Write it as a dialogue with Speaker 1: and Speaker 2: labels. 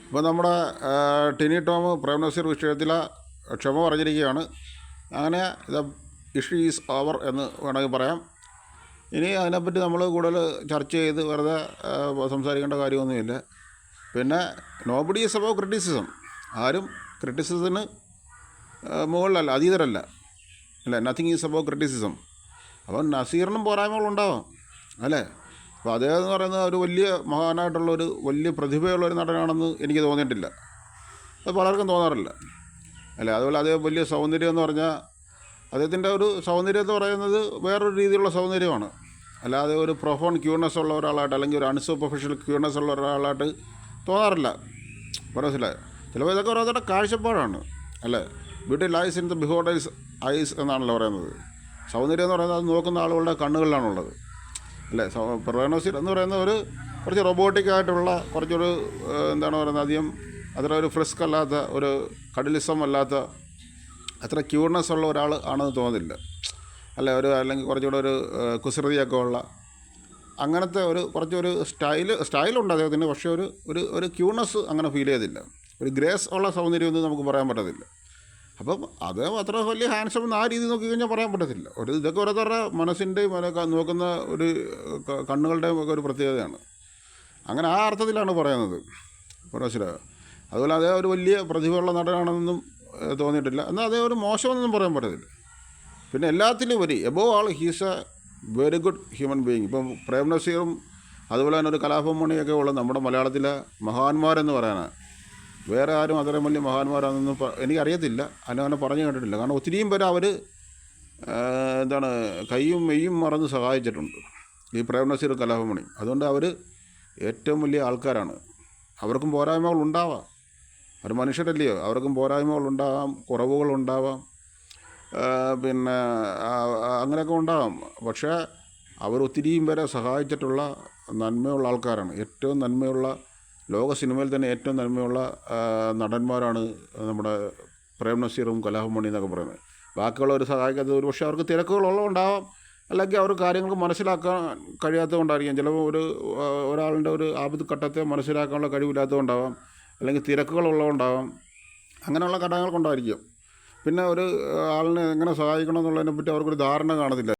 Speaker 1: ഇപ്പോൾ നമ്മുടെ ടിനി ടോം പ്രേം നസീർ വിഷയത്തിൽ ക്ഷമ പറഞ്ഞിരിക്കുകയാണ്. അങ്ങനെ ദ ഇഷ്യൂ ഈസ് ഓവർ എന്ന് വേണമെങ്കിൽ പറയാം. ഇനി അതിനെപ്പറ്റി നമ്മൾ കൂടുതൽ ചർച്ച ചെയ്ത് വെറുതെ സംസാരിക്കേണ്ട കാര്യമൊന്നുമില്ല. പിന്നെ നോബഡി ഈസ് അബവ് ക്രിറ്റിസിസം. ആരും ക്രിറ്റിസിസത്തിന് മുകളിലല്ല, അതീതരല്ല. അല്ലേ, നത്തിങ് ഈസ് അബവ് ക്രിറ്റിസിസം. അപ്പം നസീറിനും പോരായ്മകളുണ്ടാവാം അല്ലേ. അപ്പോൾ അദ്ദേഹം എന്ന് പറയുന്നത് ഒരു വലിയ മഹാനായിട്ടുള്ളൊരു വലിയ പ്രതിഭയുള്ളൊരു നടനാണെന്ന് എനിക്ക് തോന്നിയിട്ടില്ല. അത് പലർക്കും തോന്നാറില്ല അല്ലേ. അതുപോലെ അദ്ദേഹം വലിയ സൗന്ദര്യം എന്ന് പറഞ്ഞാൽ അദ്ദേഹത്തിൻ്റെ ഒരു സൗന്ദര്യം എന്ന് പറയുന്നത് വേറൊരു രീതിയിലുള്ള സൗന്ദര്യമാണ്. അല്ലാതെ ഒരു പ്രൊഫോൺ ക്യൂർനെസ് ഉള്ള ഒരാളായിട്ട് അല്ലെങ്കിൽ ഒരു അൺസൂപ്പർഫിഷ്യൽ ക്യൂർനെസ് ഉള്ള ഒരാളായിട്ട് തോന്നാറില്ല. മനസ്സിലായോ? ചിലപ്പോൾ ഇതൊക്കെ ഓരോരുത്തരുടെ കാഴ്ചപ്പാടാണ് അല്ലേ. Beauty lies in the beholder's eyes എന്നാണല്ലോ പറയുന്നത്. സൗന്ദര്യം എന്ന് പറയുന്നത് അത് നോക്കുന്ന ആളുകളുടെ കണ്ണുകളിലാണുള്ളത് അല്ലേ. പ്രേം നസീർ എന്ന് പറയുന്ന ഒരു കുറച്ച് റൊബോട്ടിക്കായിട്ടുള്ള കുറച്ചൊരു എന്താണ് പറയുന്നത്, അധികം അത്ര ഒരു ഫ്രിസ്ക് അല്ലാത്ത, ഒരു കടലിസം അല്ലാത്ത, അത്ര ക്യൂർനെസ് ഉള്ള ഒരാൾ ആണെന്ന് തോന്നുന്നില്ല അല്ലേ. അല്ലെങ്കിൽ കുറച്ചുകൂടെ ഒരു കുസൃതിയൊക്കെ ഉള്ള അങ്ങനത്തെ കുറച്ചൊരു സ്റ്റൈലുണ്ട് അദ്ദേഹത്തിന്. പക്ഷേ ഒരു ക്യൂർനെസ് അങ്ങനെ ഫീൽ ചെയ്തില്ല. ഒരു ഗ്രേസ് ഉള്ള സൗന്ദര്യമൊന്നും നമുക്ക് പറയാൻ പറ്റത്തില്ല. അപ്പം അദ്ദേഹം അത്ര വലിയ ഹാൻഡ്സം എന്ന് ആ രീതി നോക്കി കഴിഞ്ഞാൽ പറയാൻ പറ്റത്തില്ല. ഇതൊക്കെ ഓരോരുത്തരുടെ മനസ്സിൻ്റെയും നോക്കുന്ന ഒരു കണ്ണുകളുടെയും ഒക്കെ ഒരു പ്രത്യേകതയാണ്. അങ്ങനെ ആ അർത്ഥത്തിലാണ് പറയുന്നത്. മനസ്സിലായോ? അതുപോലെ അദ്ദേഹം ഒരു വലിയ പ്രതിഭയുള്ള നടനാണെന്നൊന്നും തോന്നിയിട്ടില്ല. എന്നാൽ അദ്ദേഹം ഒരു മോശമെന്നൊന്നും പറയാൻ പറ്റത്തില്ല. പിന്നെ എല്ലാത്തിലും above all he's A very good human being. ഇപ്പം പ്രേം നസീറും അതുപോലെ തന്നെ ഒരു കലാഭവൻ മണിയൊക്കെ ഉള്ള നമ്മുടെ മലയാളത്തിലെ മഹാന്മാരെന്ന് പറയാനാണ്. വേറെ ആരും അത്രയും വലിയ മഹാന്മാരാണെന്നൊന്നും എനിക്കറിയത്തില്ല, അങ്ങനെ പറഞ്ഞു കേട്ടിട്ടില്ല. കാരണം ഒത്തിരിയും പേര് അവർ കൈയും മെയ്യും മറന്ന് സഹായിച്ചിട്ടുണ്ട് ഈ പ്രേം നസീർ കലാഭവൻ മണി. അതുകൊണ്ട് അവർ ഏറ്റവും വലിയ ആൾക്കാരാണ്. അവർക്കും പോരായ്മകളുണ്ടാവാം, അവർ മനുഷ്യരല്ലയോ, അവർക്കും പോരായ്മകളുണ്ടാവാം, കുറവുകളുണ്ടാവാം, പിന്നെ അങ്ങനെയൊക്കെ ഉണ്ടാവാം. പക്ഷേ അവർ ഒത്തിരിയും പേരെ സഹായിച്ചിട്ടുള്ള നന്മയുള്ള ആൾക്കാരാണ്. ഏറ്റവും നന്മയുള്ള, ലോക സിനിമയിൽ തന്നെ ഏറ്റവും നന്മയുള്ള നടന്മാരാണ് നമ്മുടെ പ്രേം നസീറും കലാഭവൻ മണി എന്നൊക്കെ പറയുന്നത്. ബാക്കിയുള്ളവർ സഹായിക്കാത്തത് ഒരു പക്ഷേ അവർക്ക് തിരക്കുകളുള്ളതുകൊണ്ടാവാം, അല്ലെങ്കിൽ അവർ കാര്യങ്ങൾക്ക് മനസ്സിലാക്കാൻ കഴിയാത്തതുകൊണ്ടായിരിക്കും. ചിലപ്പോൾ ഒരാളുടെ ഒരു ആപത്ത് ഘട്ടത്തെ മനസ്സിലാക്കാനുള്ള കഴിവില്ലാത്തതുകൊണ്ടാവാം, അല്ലെങ്കിൽ തിരക്കുകളുള്ളതുകൊണ്ടാവാം. അങ്ങനെയുള്ള ഘടകങ്ങൾ കൊണ്ടായിരിക്കും. പിന്നെ ഒരു ആളിനെ എങ്ങനെ സഹായിക്കണം എന്നുള്ളതിനെപ്പറ്റി അവർക്കൊരു ധാരണ കാണത്തില്ല.